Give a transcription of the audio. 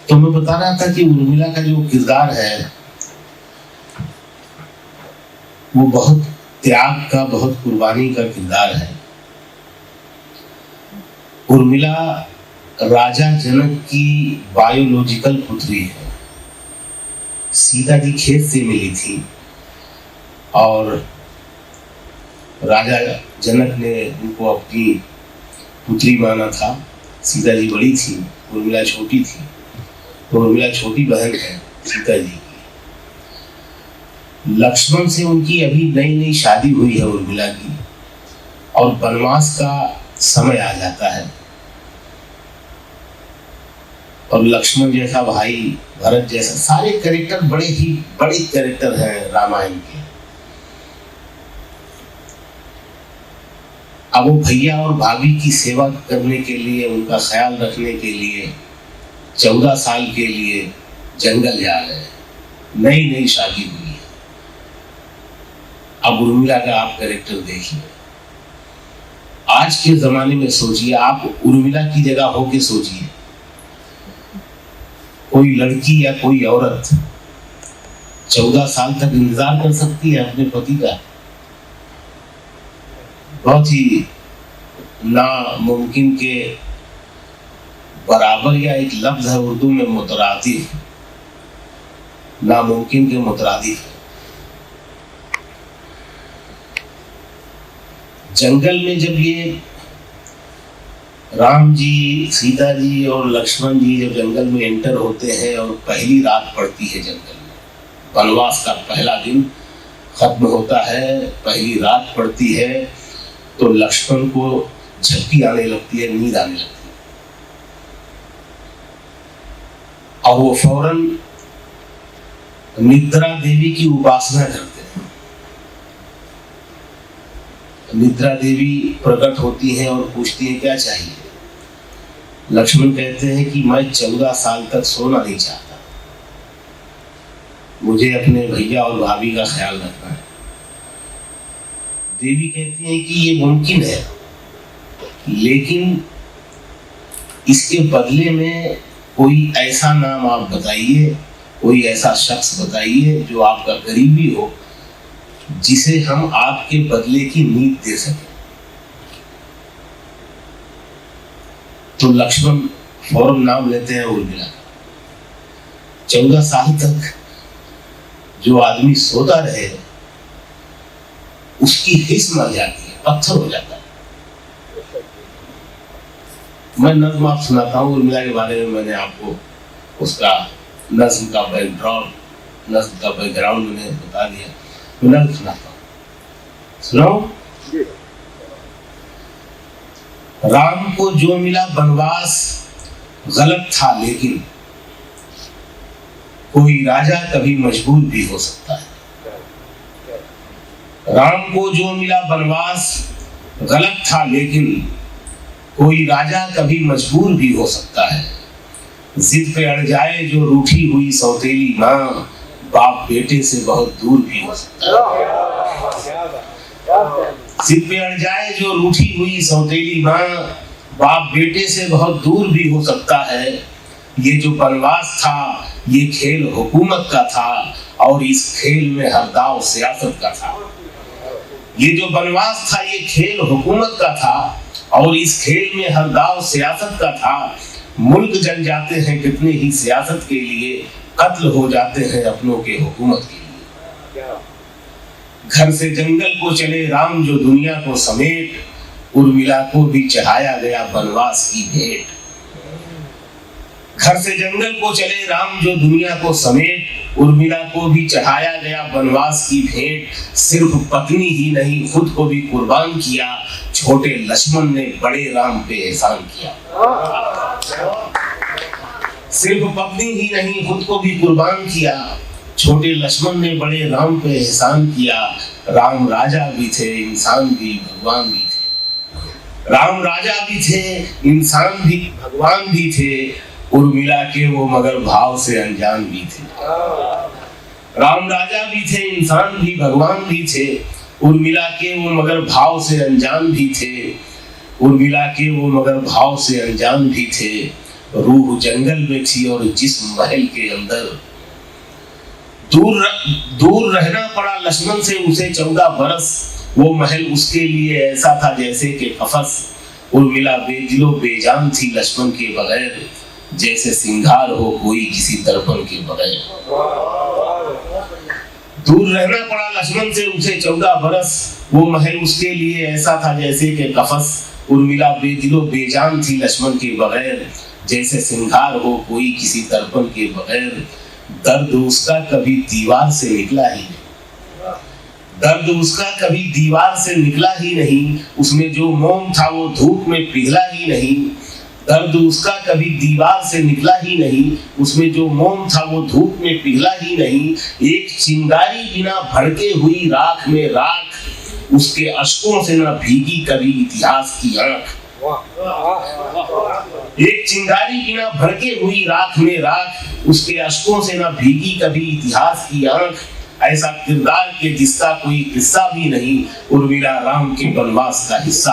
तो मैं बता रहा था कि उर्मिला का जो किरदार है वो बहुत त्याग का, बहुत कुर्बानी का किरदार है। उर्मिला राजा जनक की बायोलॉजिकल पुत्री है। सीता जी खेत से मिली थी और राजा जनक ने उनको अपनी पुत्री माना था। सीता जी बड़ी थी, उर्मिला छोटी थी, तो उर्मिला छोटी बहन है सीता जी की। लक्ष्मण से उनकी अभी नई नई शादी हुई है उर्मिला की, और वनवास का समय आ जाता है। और लक्ष्मण जैसा भाई, भरत जैसा, सारे कैरेक्टर बड़े ही बड़े कैरेक्टर हैं रामायण के। अब वो भैया और भाभी की सेवा करने के लिए, उनका ख्याल रखने के लिए 14 साल के लिए जंगल जा रहे हैं। नई नई शादी हुई है। अब उर्मिला का आप कैरेक्टर देखिए। आज के जमाने में सोचिए, आप उर्मिला की जगह होके सोचिए, कोई लड़की या कोई औरत 14 साल तक इंतजार कर सकती है अपने पति का? बहुत ही नामुमकिन के बराबर, या एक लफ्ज है उर्दू में मुतरादिफ, नामुमकिन के मुतरादिफ है। जंगल में जब ये राम जी, सीता जी और लक्ष्मण जी जब जंगल में एंटर होते हैं और पहली रात पड़ती है जंगल में, वनवास का पहला दिन खत्म होता है, पहली रात पड़ती है, तो लक्ष्मण को झपकी आने लगती है, नींद आने लगती है, और वो फौरन निद्रा देवी की उपासना करते हैं। निद्रा देवी प्रकट होती हैं और पूछती हैं क्या चाहिए। लक्ष्मण कहते हैं कि मैं 14 साल तक सोना नहीं चाहता, मुझे अपने भैया और भाभी का ख्याल रखना है। देवी कहती हैं कि ये मुमकिन है, लेकिन इसके बदले में कोई ऐसा नाम आप बताइए, कोई ऐसा शख्स बताइए जो आपका करीबी हो, जिसे हम आपके बदले की नींद दे सकें। तो लक्ष्मण फौरन नाम लेते हैं उर्मिला का। 14 साल तक जो आदमी सोता रहे, उसकी हिस्स मर जाती है, पत्थर हो जाता है। मैं नज्म आप सुनाता हूँ उर्मिला के बारे में। मैंने आपको उसका नज्म का बैकग्राउंड मैंने बता दिया। मैं नज्म सुनाता हूँ, सुनाओ। राम को जो मिला वनवास गलत था, लेकिन कोई राजा कभी मजबूर भी हो सकता है। राम को जो मिला वनवास गलत था, लेकिन कोई राजा कभी मजबूर भी हो सकता है। जिद पे अड़ जाए जो रूठी हुई सौतेली माँ, बाप बेटे से बहुत दूर भी हो सकता है। जिद पे अड़ जाए जो रूठी हुई सौतेली माँ, बाप बेटे से बहुत दूर भी हो सकता है। ये जो वनवास था ये खेल हुकूमत का था, और इस खेल में हर दाव सियासत का था। ये जो वनवास था ये खेल हुकूमत का था, और इस खेल में हर दाव सियासत का था। मुल्क जल जाते हैं कितने ही सियासत के लिए, कत्ल हो जाते हैं अपनों के हुकूमत के लिए। घर से जंगल को चले राम जो दुनिया को समेट, उर्मिला को भी चढ़ाया गया वनवास की भेंट। घर से जंगल को चले राम जो दुनिया को समेट, उर्मिला को भी चढ़ाया गया वनवास की भेंट। सिर्फ पत्नी ही नहीं खुद को भी कुर्बान किया, छोटे लक्ष्मण ने बड़े राम पे एहसान किया। सिर्फ पत्नी ही नहीं खुद को भी कुर्बान किया, छोटे लक्ष्मण ने बड़े राम पे एहसान किया। राम राजा भी थे, इंसान भी, भगवान भी थे। राम राजा भी थे, इंसान भी, भगवान भी थे। उर्मिला के वो मगर भाव से अनजान भी थे। राम राजा भी थे, इंसान भी, भगवान भी थे। उर्मिला के वो मगर भाव से अनजान भी थे। उर्मिला के वो मगर भाव से अनजान भी थे। रूह जंगल में थी और जिस्म महल के अंदर। दूर रहना पड़ा लक्ष्मण से उसे 14 बरस। वो महल उसके लिए ऐसा था जैसे कि कफस। उर्मिला बेदिलो बेजान थी लक्ष्मण के बगैर, जैसे सिंगार हो कोई किसी दर्पण के बगैर। दूर रहना पड़ा लक्ष्मण से उसे 14 बरस। वो महल उसके लिए ऐसा था जैसे कि कफस। उर्मिला बेदिलो बेजान थी लक्ष्मण के बगैर, जैसे सिंगार हो कोई किसी दर्पण के बगैर। दर्द उसका कभी दीवार से निकला ही नहीं, दर्द उसका कभी दीवार से निकला ही नहीं। उसमें जो मोम था वो धूप में पिघला ही नहीं। दर्द उसका कभी दीवार से निकला ही नहीं। उसमें जो मोम था वो धूप में पिघला ही नहीं। एक चिंगारी बिना भड़के हुई राख में राख, उसके अश्कों से न भीगी कभी इतिहास की आंख। एक चिंगारी बिना भड़के हुई राख में राख, उसके अश्कों से न भीगी कभी इतिहास की आंख। ऐसा किरदार के जिसका कोई किस्सा भी नहीं, उर्मिला राम के वनवास का हिस्सा।